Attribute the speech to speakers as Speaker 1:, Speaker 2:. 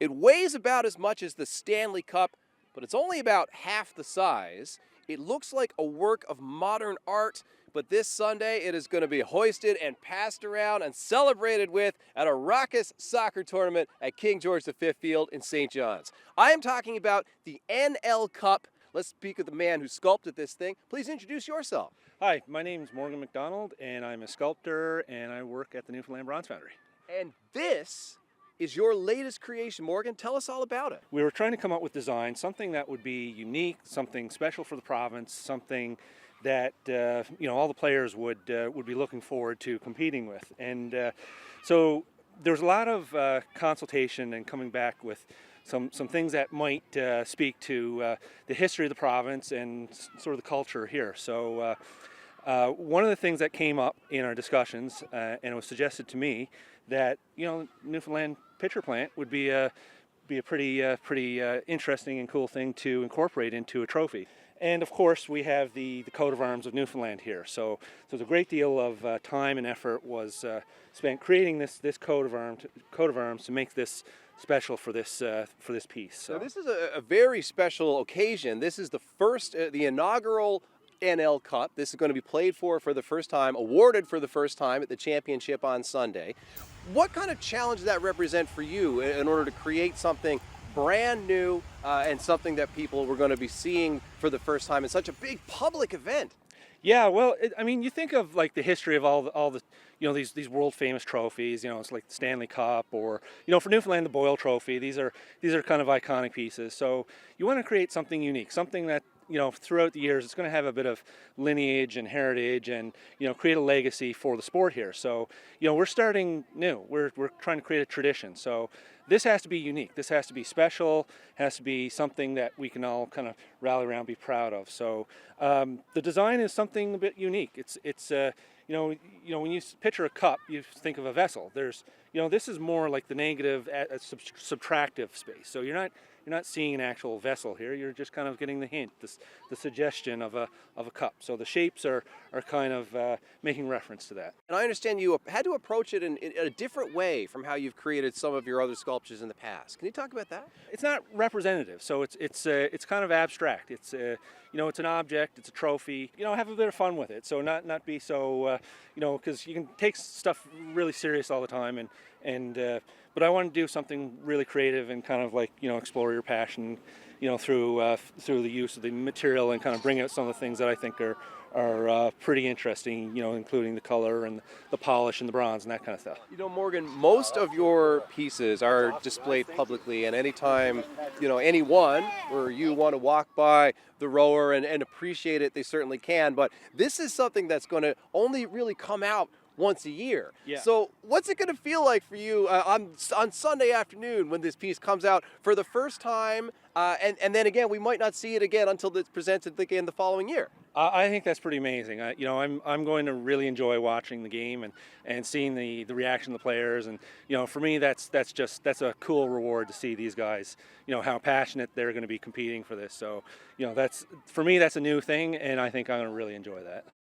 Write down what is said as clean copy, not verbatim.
Speaker 1: It weighs about as much as the Stanley Cup, but it's only about half the size. It looks like a work of modern art, but this Sunday it is going to be hoisted and passed around and celebrated with at a raucous soccer tournament at King George V Field in St. John's. I am talking about the NL Cup. Let's speak with the man who sculpted this thing. Please introduce yourself.
Speaker 2: Hi, my name is Morgan MacDonald, and I'm a sculptor, and I work at the Newfoundland Bronze Foundry.
Speaker 1: And this is your latest creation, Morgan. Tell us all about it.
Speaker 2: We were trying to come up with design, something that would be unique, something special for the province, something that all the players would be looking forward to competing with. And so there's a lot of consultation and coming back with some things that might speak to the history of the province and sort of the culture here. So one of the things that came up in our discussions, and it was suggested to me, that Newfoundland pitcher plant would be a pretty interesting and cool thing to incorporate into a trophy. And of course, we have the coat of arms of Newfoundland here. So a great deal of time and effort was spent creating this coat of arms to make this special for this piece. So
Speaker 1: now, this is a very special occasion. This is the first, the inaugural NL Cup. This is going to be played for the first time, awarded for the first time at the championship on Sunday. What kind of challenge does that represent for you in order to create something brand new and something that people were going to be seeing for the first time in such a big public event?
Speaker 2: Yeah, well, you think of like the history of all the these world famous trophies. It's like the Stanley Cup, or for Newfoundland the Boyle Trophy. These are kind of iconic pieces. So you want to create something unique, something that throughout the years it's going to have a bit of lineage and heritage, and create a legacy for the sport here. So we're starting new. We're trying to create a tradition. So this has to be unique. This has to be special. Has to be something that we can all kind of rally around, be proud of. So the design is something a bit unique. It's when you picture a cup, you think of a vessel. This is more like the negative subtractive space. So you're not seeing an actual vessel here. You're just kind of getting the hint, the suggestion of a cup. So the shapes are kind of making reference to that.
Speaker 1: And I understand you had to approach it in a different way from how you've created some of your other sculptures in the past. Can you talk about that?
Speaker 2: It's not representative, so it's kind of abstract. It's it's an object, it's a trophy. Have a bit of fun with it. So not be so because you can take stuff really serious all the time, but I want to do something really creative and kind of like explore your passion through the use of the material, and kind of bring out some of the things that I think are pretty interesting, including the color and the polish and the bronze and that kind of stuff.
Speaker 1: Morgan, most of your pieces are displayed publicly, and anytime, anyone or you want to walk by the rower and appreciate it, they certainly can. But this is something that's going to only really come out once a year.
Speaker 2: Yeah.
Speaker 1: So what's it going to feel like for you on Sunday afternoon when this piece comes out for the first time? And then again, we might not see it again until it's presented again the following year.
Speaker 2: I think that's pretty amazing. I'm going to really enjoy watching the game and seeing the reaction of the players. And for me, that's a cool reward to see these guys. How passionate they're going to be competing for this. So that's for me, that's a new thing, and I think I'm going to really enjoy that.